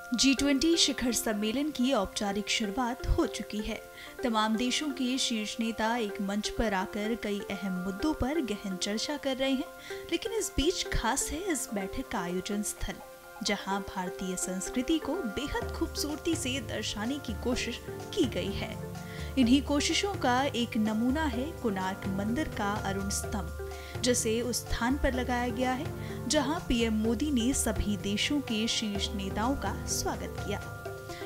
G20 शिखर सम्मेलन की औपचारिक शुरुआत हो चुकी है। तमाम देशों के शीर्ष नेता एक मंच पर आकर कई अहम मुद्दों पर गहन चर्चा कर रहे हैं, लेकिन इस बीच खास है इस बैठक का आयोजन स्थल, जहां भारतीय संस्कृति को बेहद खूबसूरती से दर्शाने की कोशिश की गई है। इन्हीं कोशिशों का एक नमूना है कोणार्क मंदिर का अरुण स्तंभ, जिसे उस स्थान पर लगाया गया है जहां पीएम मोदी ने सभी देशों के शीर्ष नेताओं का स्वागत किया।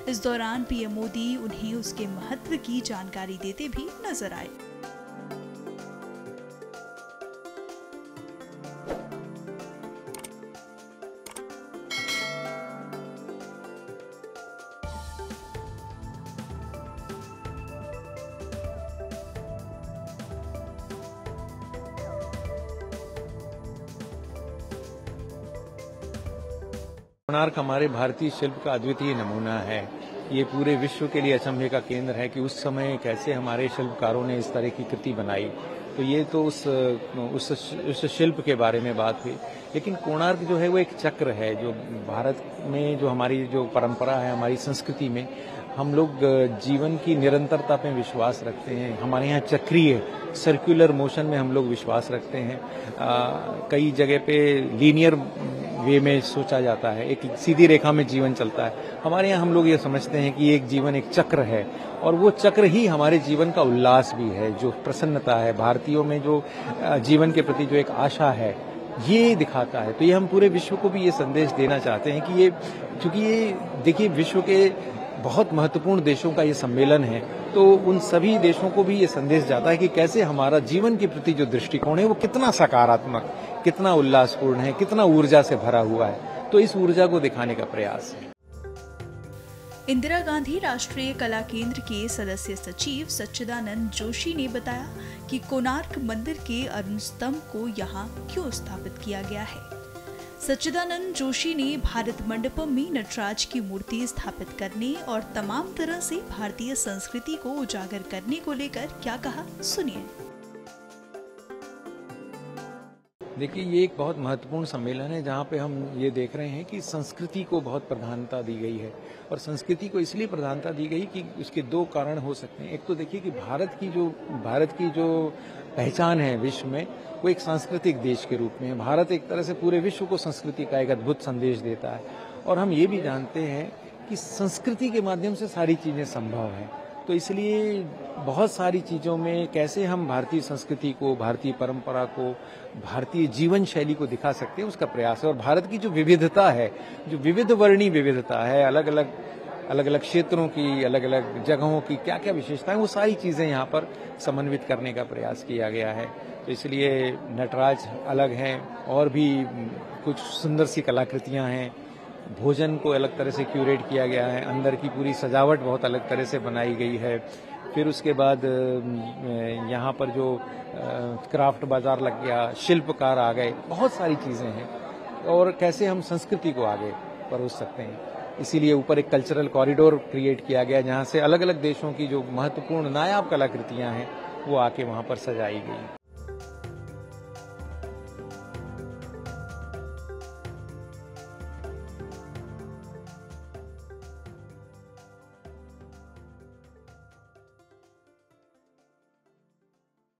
इस दौरान पीएम मोदी उन्हें उसके महत्व की जानकारी देते भी नजर आए। कोणार्क हमारे भारतीय शिल्प का अद्वितीय नमूना है। ये पूरे विश्व के लिए अचंभे का केंद्र है कि उस समय कैसे हमारे शिल्पकारों ने इस तरह की कृति बनाई। तो ये तो उस शिल्प के बारे में बात हुई, लेकिन कोणार्क जो है वो एक चक्र है। जो भारत में जो हमारी जो परंपरा है, हमारी संस्कृति में हम लोग जीवन की निरंतरता पे विश्वास रखते हैं। हमारे यहाँ चक्रीय सर्कुलर मोशन में हम लोग विश्वास रखते हैं। कई जगह पे लीनियर वे में सोचा जाता है, एक सीधी रेखा में जीवन चलता है। हमारे यहाँ हम लोग ये समझते हैं कि एक जीवन एक चक्र है, और वो चक्र ही हमारे जीवन का उल्लास भी है। जो प्रसन्नता है भारतीयों में, जो जीवन के प्रति जो एक आशा है, ये दिखाता है। तो ये हम पूरे विश्व को भी ये संदेश देना चाहते हैं कि ये, चूंकि ये देखिए विश्व के बहुत महत्वपूर्ण देशों का ये सम्मेलन है, तो उन सभी देशों को भी ये संदेश जाता है कि कैसे हमारा जीवन के प्रति जो दृष्टिकोण है वो कितना सकारात्मक, कितना उल्लासपूर्ण है, कितना ऊर्जा से भरा हुआ है। तो इस ऊर्जा को दिखाने का प्रयास है। इंदिरा गांधी राष्ट्रीय कला केंद्र के सदस्य सचिव सच्चिदानंद जोशी ने बताया कि कोणार्क मंदिर के अरुण स्तंभ को यहाँ क्यों स्थापित किया गया है। सच्चिदानंद जोशी ने भारत मंडपम में नटराज की मूर्ति स्थापित करने और तमाम तरह से भारतीय संस्कृति को उजागर करने को लेकर क्या कहा, सुनिए। देखिए, ये एक बहुत महत्वपूर्ण सम्मेलन है जहाँ पे हम ये देख रहे हैं कि संस्कृति को बहुत प्रधानता दी गई है। और संस्कृति को इसलिए प्रधानता दी गई कि उसके दो कारण हो सकते हैं। एक तो देखिए कि भारत की जो पहचान है विश्व में, वो एक सांस्कृतिक देश के रूप में है। भारत एक तरह से पूरे विश्व को संस्कृति का एक अद्भुत संदेश देता है। और हम ये भी जानते हैं कि संस्कृति के माध्यम से सारी चीजें संभव है। तो इसलिए बहुत सारी चीजों में कैसे हम भारतीय संस्कृति को, भारतीय परंपरा को, भारतीय जीवन शैली को दिखा सकते हैं, उसका प्रयास है। और भारत की जो विविधता है, जो विविध वर्णी विविधता है, अलग अलग क्षेत्रों की, अलग अलग जगहों की क्या क्या विशेषताएं, वो सारी चीजें यहाँ पर समन्वित करने का प्रयास किया गया है। तो इसलिए नटराज अलग हैं, और भी कुछ सुंदर सी कलाकृतियां हैं। भोजन को अलग तरह से क्यूरेट किया गया है, अंदर की पूरी सजावट बहुत अलग तरह से बनाई गई है। फिर उसके बाद यहाँ पर जो क्राफ्ट बाजार लग गया, शिल्पकार आ गए, बहुत सारी चीजें हैं। और कैसे हम संस्कृति को आगे परोस सकते हैं, इसीलिए ऊपर एक कल्चरल कॉरिडोर क्रिएट किया गया, जहाँ से अलग अलग देशों की जो महत्वपूर्ण नायाब कलाकृतियां हैं वो आके वहाँ पर सजाई गई।